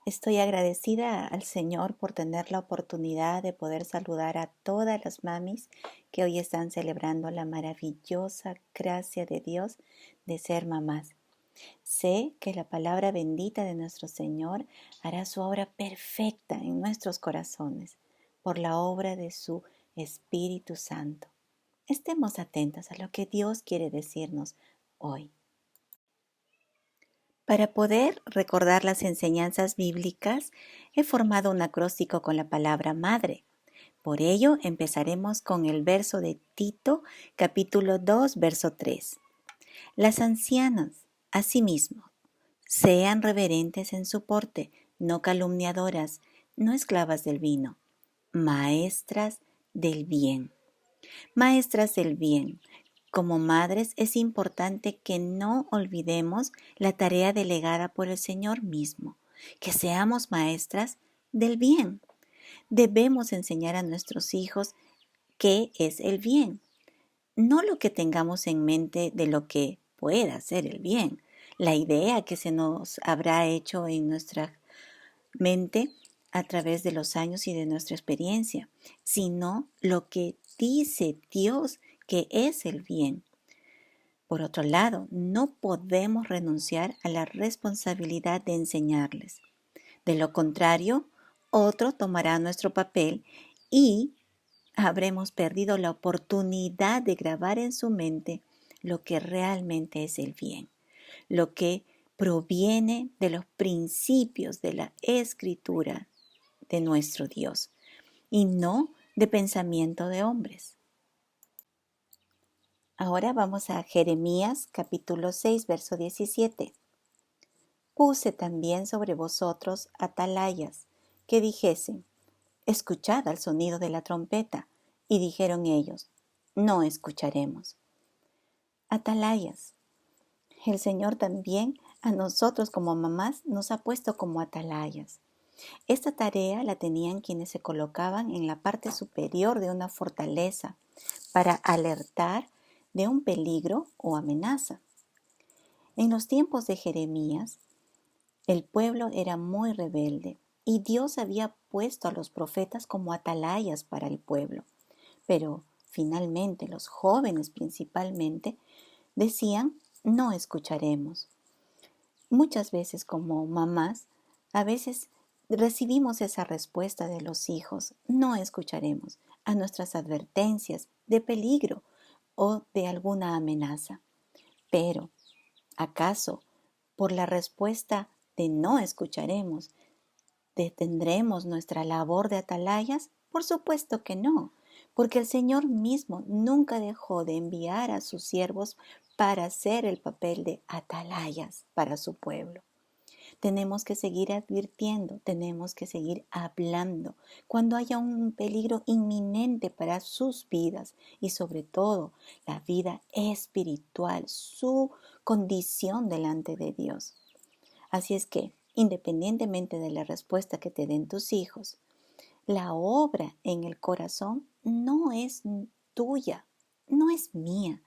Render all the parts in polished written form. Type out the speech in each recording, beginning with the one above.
Estoy agradecida al Señor por tener la oportunidad de poder saludar a todas las mamis que hoy están celebrando la maravillosa gracia de Dios de ser mamás. Sé que la palabra bendita de nuestro Señor hará su obra perfecta en nuestros corazones por la obra de su Espíritu Santo. Estemos atentas a lo que Dios quiere decirnos hoy. Para poder recordar las enseñanzas bíblicas, he formado un acróstico con la palabra madre. Por ello, empezaremos con el verso de Tito, capítulo 2, verso 3. Las ancianas, asimismo, sean reverentes en su porte, no calumniadoras, no esclavas del vino, maestras del bien. Maestras del bien. Como madres es importante que no olvidemos la tarea delegada por el Señor mismo, que seamos maestras del bien. Debemos enseñar a nuestros hijos qué es el bien, no lo que tengamos en mente de lo que pueda ser el bien, la idea que se nos habrá hecho en nuestra mente a través de los años y de nuestra experiencia, sino lo que dice Dios que es el bien. Por otro lado, no podemos renunciar a la responsabilidad de enseñarles. De lo contrario, otro tomará nuestro papel y habremos perdido la oportunidad de grabar en su mente lo que realmente es el bien, lo que proviene de los principios de la Escritura de nuestro Dios y no de pensamiento de hombres. Ahora vamos a Jeremías capítulo 6, verso 17. Puse también sobre vosotros atalayas, que dijesen, escuchad al sonido de la trompeta. Y dijeron ellos, no escucharemos. Atalayas. El Señor también a nosotros como mamás nos ha puesto como atalayas. Esta tarea la tenían quienes se colocaban en la parte superior de una fortaleza para alertar de un peligro o amenaza. En los tiempos de Jeremías, el pueblo era muy rebelde y Dios había puesto a los profetas como atalayas para el pueblo. Pero finalmente los jóvenes principalmente decían, no escucharemos. Muchas veces como mamás, a veces recibimos esa respuesta de los hijos, no escucharemos a nuestras advertencias de peligro o de alguna amenaza. Pero, ¿acaso por la respuesta de no escucharemos, detendremos nuestra labor de atalayas? Por supuesto que no, porque el Señor mismo nunca dejó de enviar a sus siervos para hacer el papel de atalayas para su pueblo. Tenemos que seguir advirtiendo, tenemos que seguir hablando cuando haya un peligro inminente para sus vidas y sobre todo la vida espiritual, su condición delante de Dios. Así es que, independientemente de la respuesta que te den tus hijos, la obra en el corazón no es tuya, no es mía.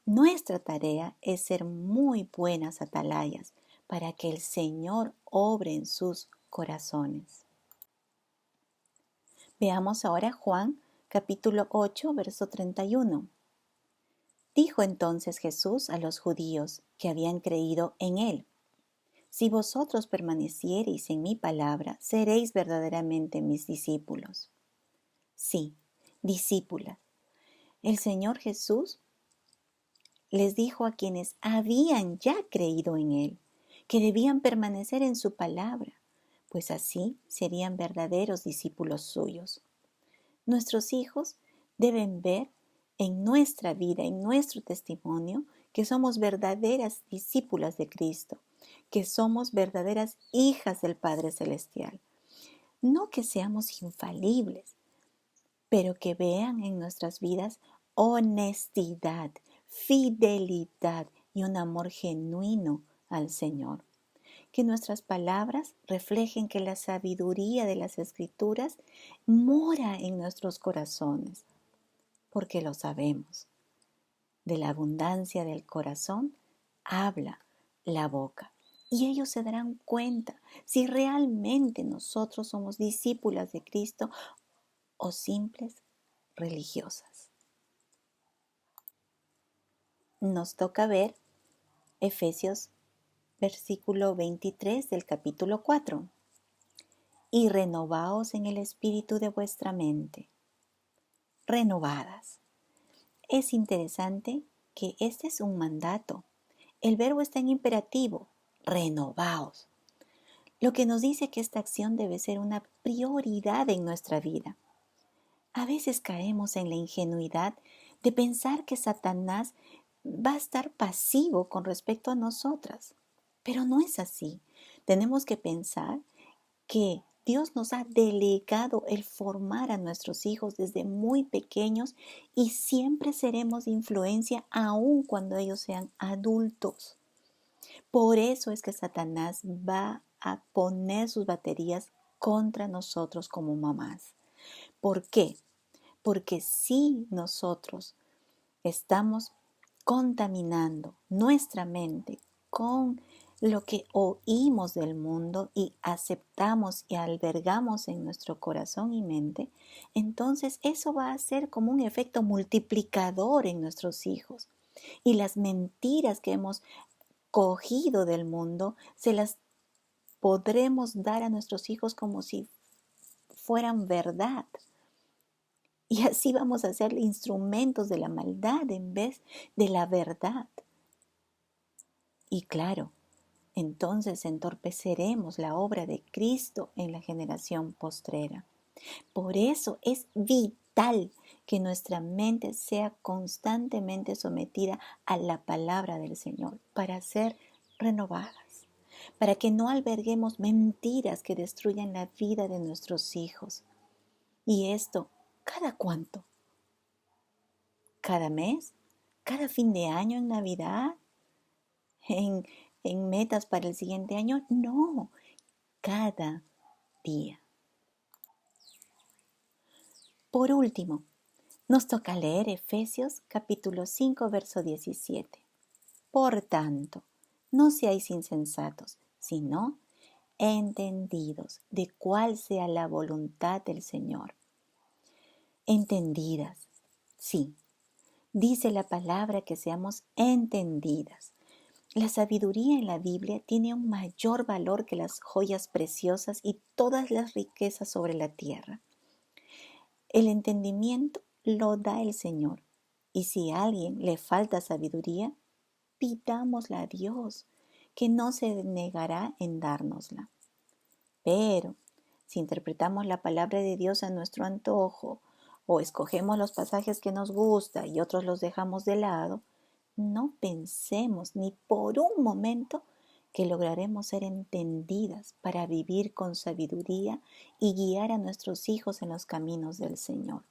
Nuestra tarea es ser muy buenas atalayas para que el Señor obre en sus corazones. Veamos ahora Juan capítulo 8, verso 31. Dijo entonces Jesús a los judíos que habían creído en él, si vosotros permaneciereis en mi palabra, seréis verdaderamente mis discípulos. Sí, discípulas. El Señor Jesús les dijo a quienes habían ya creído en Él, que debían permanecer en su palabra, pues así serían verdaderos discípulos suyos. Nuestros hijos deben ver en nuestra vida, en nuestro testimonio, que somos verdaderas discípulas de Cristo, que somos verdaderas hijas del Padre Celestial. No que seamos infalibles, pero que vean en nuestras vidas honestidad, fidelidad y un amor genuino al Señor. Que nuestras palabras reflejen que la sabiduría de las Escrituras mora en nuestros corazones, porque lo sabemos. De la abundancia del corazón habla la boca. Y ellos se darán cuenta si realmente nosotros somos discípulas de Cristo o simples religiosas. Nos toca ver Efesios versículo 23 del capítulo 4. Y renovaos en el espíritu de vuestra mente. Renovadas. Es interesante que este es un mandato. El verbo está en imperativo. Renovaos. Lo que nos dice que esta acción debe ser una prioridad en nuestra vida. A veces caemos en la ingenuidad de pensar que Satanás va a estar pasivo con respecto a nosotras. Pero no es así. Tenemos que pensar que Dios nos ha delegado el formar a nuestros hijos desde muy pequeños y siempre seremos de influencia aun cuando ellos sean adultos. Por eso es que Satanás va a poner sus baterías contra nosotros como mamás. ¿Por qué? Porque si nosotros estamos contaminando nuestra mente con lo que oímos del mundo y aceptamos y albergamos en nuestro corazón y mente, entonces eso va a ser como un efecto multiplicador en nuestros hijos. Y las mentiras que hemos cogido del mundo se las podremos dar a nuestros hijos como si fueran verdad. Y así vamos a ser instrumentos de la maldad en vez de la verdad. Y claro, entonces entorpeceremos la obra de Cristo en la generación postrera. Por eso es vital que nuestra mente sea constantemente sometida a la palabra del Señor para ser renovadas, para que no alberguemos mentiras que destruyan la vida de nuestros hijos. Y esto, ¿cada cuánto? ¿Cada mes? ¿Cada fin de año en Navidad? ¿En, en metas para el siguiente año? No, cada día. Por último, nos toca leer Efesios capítulo 5, verso 17. Por tanto, no seáis insensatos, sino entendidos de cuál sea la voluntad del Señor. Entendidas, sí. Dice la palabra que seamos entendidas. La sabiduría en la Biblia tiene un mayor valor que las joyas preciosas y todas las riquezas sobre la tierra. El entendimiento lo da el Señor. Y si a alguien le falta sabiduría, pidámosla a Dios, que no se negará en dárnosla. Pero si interpretamos la palabra de Dios a nuestro antojo, o escogemos los pasajes que nos gusta y otros los dejamos de lado, no pensemos ni por un momento que lograremos ser entendidas para vivir con sabiduría y guiar a nuestros hijos en los caminos del Señor.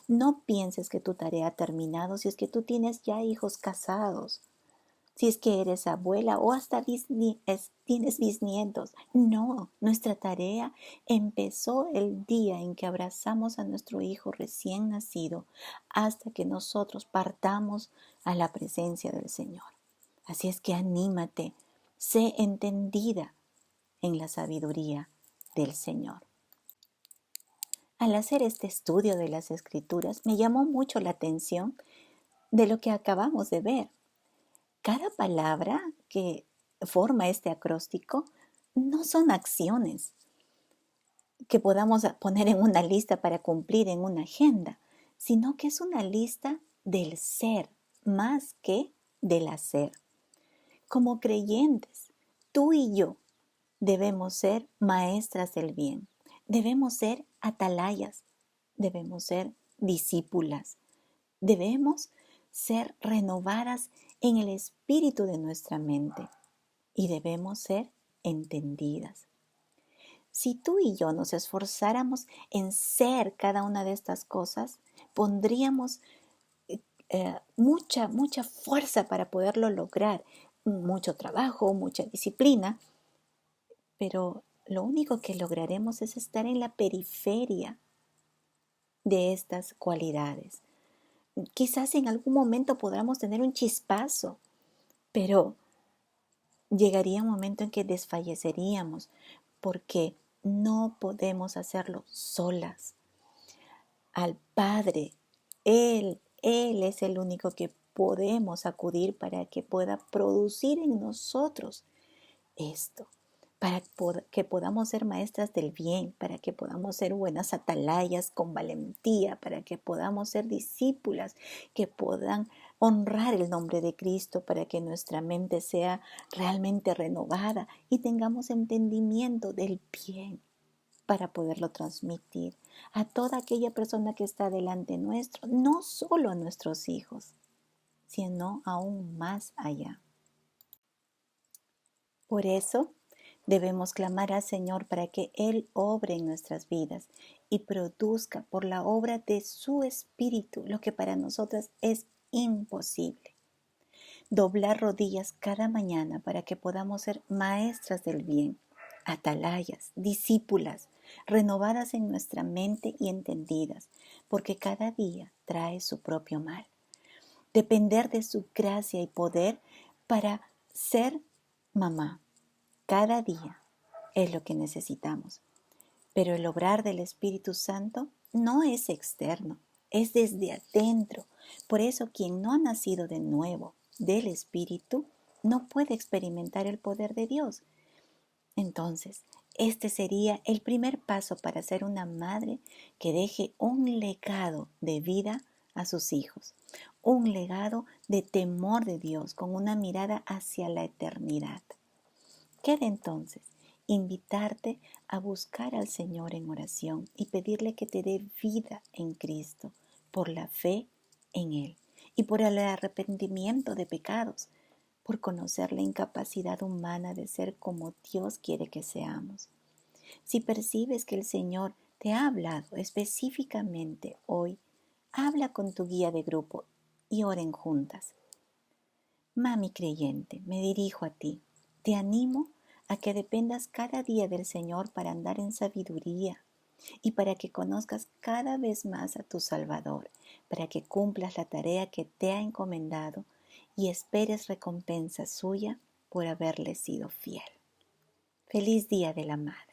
No pienses que tu tarea ha terminado si es que tú tienes ya hijos casados, si es que eres abuela o hasta tienes bisnietos. No, nuestra tarea empezó el día en que abrazamos a nuestro hijo recién nacido hasta que nosotros partamos a la presencia del Señor. Así es que anímate, sé entendida en la sabiduría del Señor. Al hacer este estudio de las Escrituras, me llamó mucho la atención de lo que acabamos de ver. Cada palabra que forma este acróstico no son acciones que podamos poner en una lista para cumplir en una agenda, sino que es una lista del ser más que del hacer. Como creyentes, tú y yo debemos ser maestras del bien, debemos ser atalayas, debemos ser discípulas, debemos ser renovadas en el espíritu de nuestra mente y debemos ser entendidas. Si tú y yo nos esforzáramos en ser cada una de estas cosas, pondríamos mucha fuerza para poderlo lograr, mucho trabajo, mucha disciplina, pero lo único que lograremos es estar en la periferia de estas cualidades. Quizás en algún momento podamos tener un chispazo, pero llegaría un momento en que desfalleceríamos porque no podemos hacerlo solas. Al Padre, Él es el único que podemos acudir para que pueda producir en nosotros esto, para que podamos ser maestras del bien, para que podamos ser buenas atalayas con valentía, para que podamos ser discípulas que puedan honrar el nombre de Cristo, para que nuestra mente sea realmente renovada y tengamos entendimiento del bien para poderlo transmitir a toda aquella persona que está delante nuestro, no solo a nuestros hijos, sino aún más allá. Por eso debemos clamar al Señor para que Él obre en nuestras vidas y produzca por la obra de su Espíritu lo que para nosotras es imposible. Doblar rodillas cada mañana para que podamos ser maestras del bien, atalayas, discípulas, renovadas en nuestra mente y entendidas, porque cada día trae su propio mal. Depender de su gracia y poder para ser mamá. Cada día es lo que necesitamos. Pero el obrar del Espíritu Santo no es externo, es desde adentro. Por eso quien no ha nacido de nuevo del Espíritu no puede experimentar el poder de Dios. Entonces, este sería el primer paso para ser una madre que deje un legado de vida a sus hijos, un legado de temor de Dios con una mirada hacia la eternidad. Queda entonces invitarte a buscar al Señor en oración y pedirle que te dé vida en Cristo por la fe en Él y por el arrepentimiento de pecados, por conocer la incapacidad humana de ser como Dios quiere que seamos. Si percibes que el Señor te ha hablado específicamente hoy, habla con tu guía de grupo y oren juntas. Mami creyente, me dirijo a ti. Te animo a que dependas cada día del Señor para andar en sabiduría y para que conozcas cada vez más a tu Salvador, para que cumplas la tarea que te ha encomendado y esperes recompensa suya por haberle sido fiel. Feliz Día de la Madre.